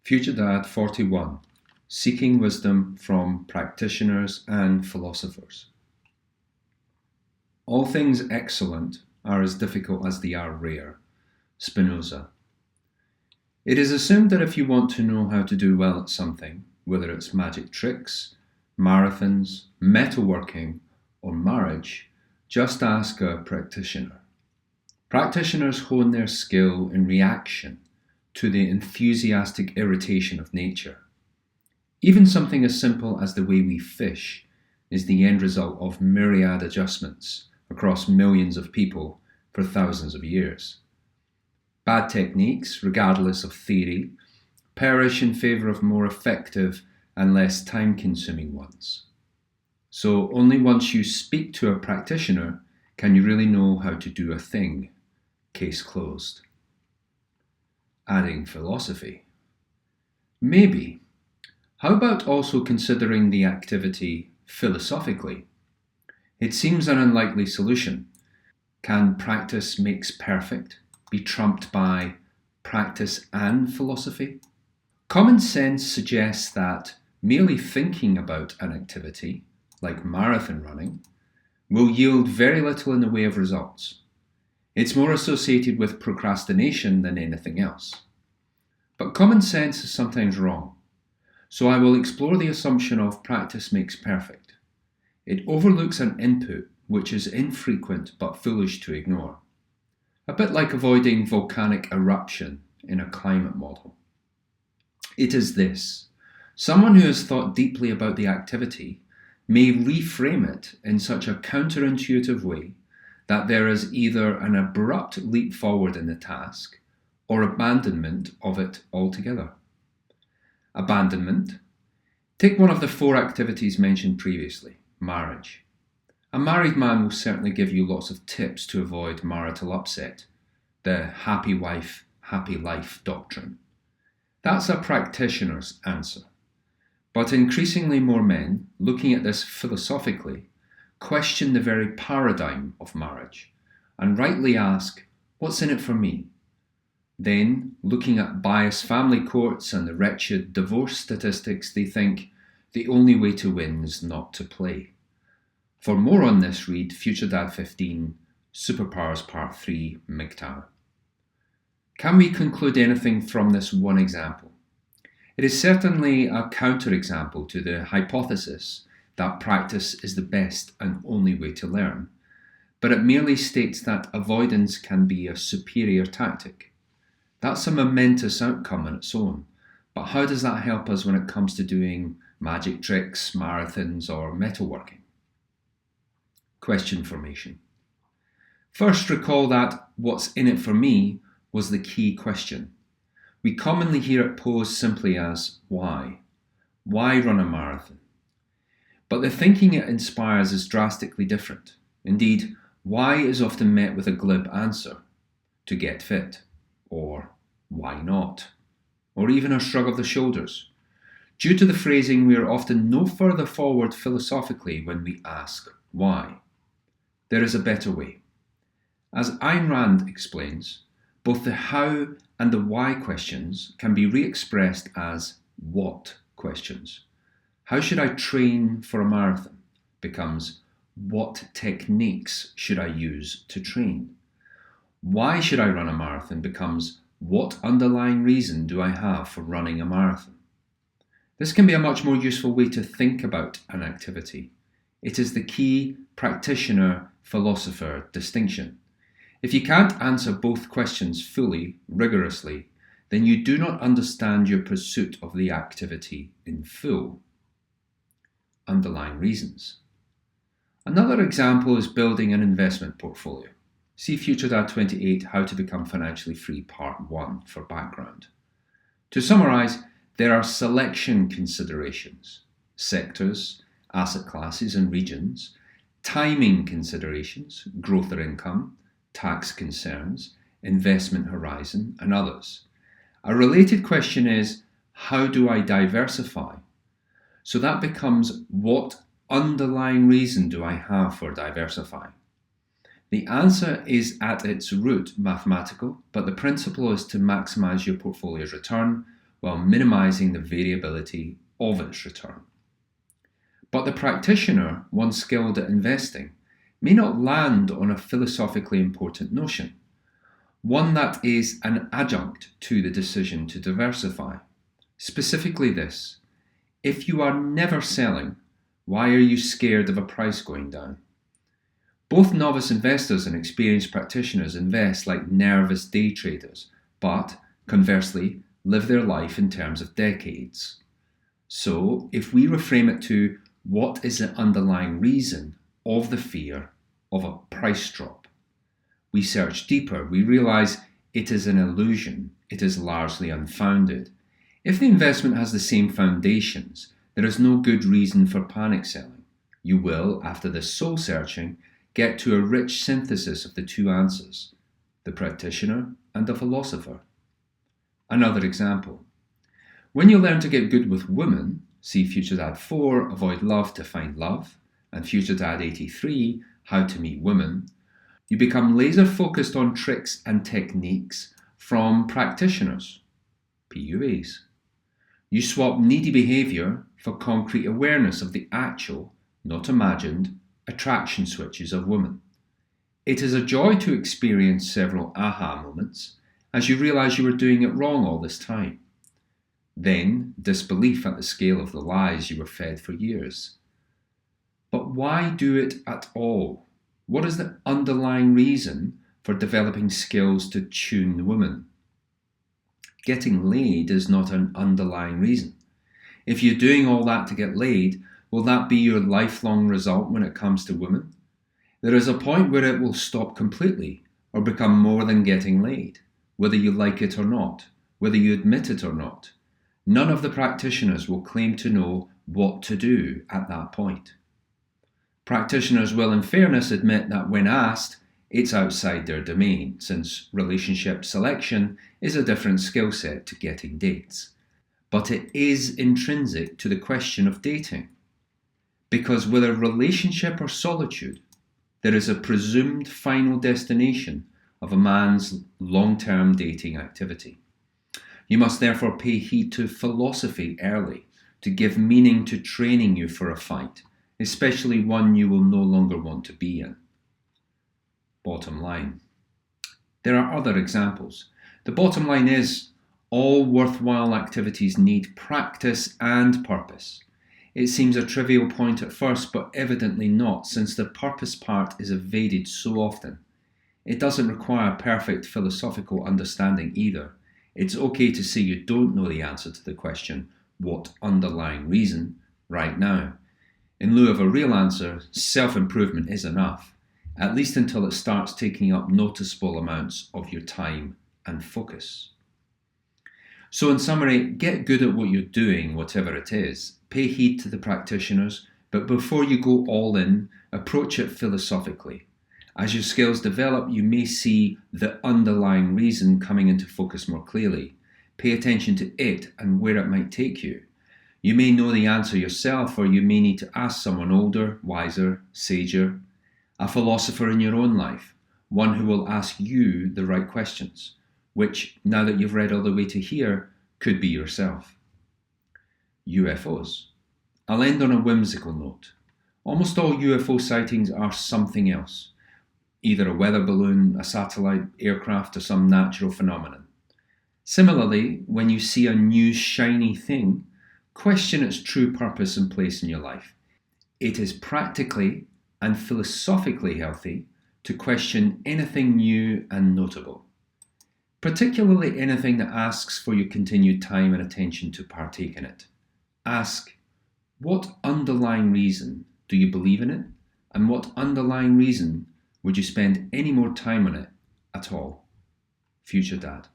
FutureDad 41, Seeking Wisdom from Practitioners and Philosophers. All things excellent are as difficult as they are rare. Spinoza. It is assumed that if you want to know how to do well at something, whether it's magic tricks, marathons, metalworking, or marriage, just ask a practitioner. Practitioners hone their skill in reaction to the enthusiastic irritation of nature. Even something as simple as the way we fish is the end result of myriad adjustments across millions of people for thousands of years. Bad techniques, regardless of theory, perish in favour of more effective and less time-consuming ones. So only once you speak to a practitioner can you really know how to do a thing. Case closed. Adding philosophy. Maybe. How about also considering the activity philosophically? It seems an unlikely solution. Can practice makes perfect be trumped by practice and philosophy? Common sense suggests that merely thinking about an activity, like marathon running, will yield very little in the way of results. It's more associated with procrastination than anything else. But common sense is sometimes wrong. So I will explore the assumption of practice makes perfect. It overlooks an input which is infrequent but foolish to ignore. A bit like avoiding volcanic eruption in a climate model. It is this. Someone who has thought deeply about the activity may reframe it in such a counterintuitive way that there is either an abrupt leap forward in the task or abandonment of it altogether. Abandonment. Take one of the 4 activities mentioned previously, marriage. A married man will certainly give you lots of tips to avoid marital upset, the happy wife, happy life doctrine. That's a practitioner's answer. But increasingly more men, looking at this philosophically, question the very paradigm of marriage and rightly ask, what's in it for me? Then, looking at biased family courts and the wretched divorce statistics, they think the only way to win is not to play. For more on this, read FutureDad 15, Superpowers Part 3, MGTOW. Can we conclude anything from this one example? It is certainly a counterexample to the hypothesis that practice is the best and only way to learn, but it merely states that avoidance can be a superior tactic. That's a momentous outcome on its own, but how does that help us when it comes to doing magic tricks, marathons, or metalworking? Question formation. First, recall that what's in it for me was the key question. We commonly hear it posed simply as why? Why run a marathon? But the thinking it inspires is drastically different. Indeed, why is often met with a glib answer, to get fit, or why not, or even a shrug of the shoulders. Due to the phrasing, we are often no further forward philosophically when we ask why. There is a better way. As Ayn Rand explains, both the how and the why questions can be re-expressed as what questions. How should I train for a marathon becomes what techniques should I use to train? Why should I run a marathon becomes what underlying reason do I have for running a marathon? This can be a much more useful way to think about an activity. It is the key practitioner-philosopher distinction. If you can't answer both questions fully, rigorously, then you do not understand your pursuit of the activity in full. Underlying reasons. Another example is building an investment portfolio. See FutureDad 28, How to Become Financially Free, Part 1 for background. To summarize, there are selection considerations, sectors, asset classes and regions, timing considerations, growth or income, tax concerns, investment horizon, and others. A related question is, how do I diversify? So that becomes, what underlying reason do I have for diversifying? The answer is at its root mathematical, but the principle is to maximize your portfolio's return while minimizing the variability of its return. But the practitioner, one skilled at investing, may not land on a philosophically important notion, one that is an adjunct to the decision to diversify. Specifically this: if you are never selling, why are you scared of a price going down? Both novice investors and experienced practitioners invest like nervous day traders, but conversely live their life in terms of decades. So if we reframe it to what is the underlying reason of the fear of a price drop, we search deeper, we realize it is an illusion, it is largely unfounded. If the investment has the same foundations, there is no good reason for panic selling. You will, after this soul searching, get to a rich synthesis of the two answers, the practitioner and the philosopher. Another example. When you learn to get good with women, see FutureDad 4, Avoid Love to Find Love, and FutureDad 83, How to Meet Women, you become laser focused on tricks and techniques from practitioners, PUAs. You swap needy behavior for concrete awareness of the actual, not imagined, attraction switches of women. It is a joy to experience several aha moments as you realize you were doing it wrong all this time. Then, disbelief at the scale of the lies you were fed for years. But why do it at all? What is the underlying reason for developing skills to tune women? Getting laid is not an underlying reason. If you're doing all that to get laid, will that be your lifelong result when it comes to women? There is a point where it will stop completely or become more than getting laid, whether you like it or not, whether you admit it or not. None of the practitioners will claim to know what to do at that point. Practitioners will, in fairness, admit that when asked, it's outside their domain, since relationship selection is a different skill set to getting dates. But it is intrinsic to the question of dating. Because whether relationship or solitude, there is a presumed final destination of a man's long-term dating activity. You must therefore pay heed to philosophy early, to give meaning to training you for a fight, especially one you will no longer want to be in. Bottom line. There are other examples. The bottom line is, all worthwhile activities need practice and purpose. It seems a trivial point at first, but evidently not, since the purpose part is evaded so often. It doesn't require perfect philosophical understanding either. It's okay to say you don't know the answer to the question, what underlying reason, right now. In lieu of a real answer, self-improvement is enough, at least until it starts taking up noticeable amounts of your time and focus. So in summary, get good at what you're doing, whatever it is. Pay heed to the practitioners, but before you go all in, approach it philosophically. As your skills develop, you may see the underlying reason coming into focus more clearly. Pay attention to it and where it might take you. You may know the answer yourself, or you may need to ask someone older, wiser, sager, a philosopher in your own life, one who will ask you the right questions, which, now that you've read all the way to here, could be yourself. UFOs. I'll end on a whimsical note. Almost all UFO sightings are something else, either a weather balloon, a satellite, aircraft, or some natural phenomenon. Similarly, when you see a new shiny thing, question its true purpose and place in your life. It is practically and philosophically healthy to question anything new and notable, particularly anything that asks for your continued time and attention to partake in it. Ask, what underlying reason do you believe in it, and what underlying reason would you spend any more time on it at all? Future Dad.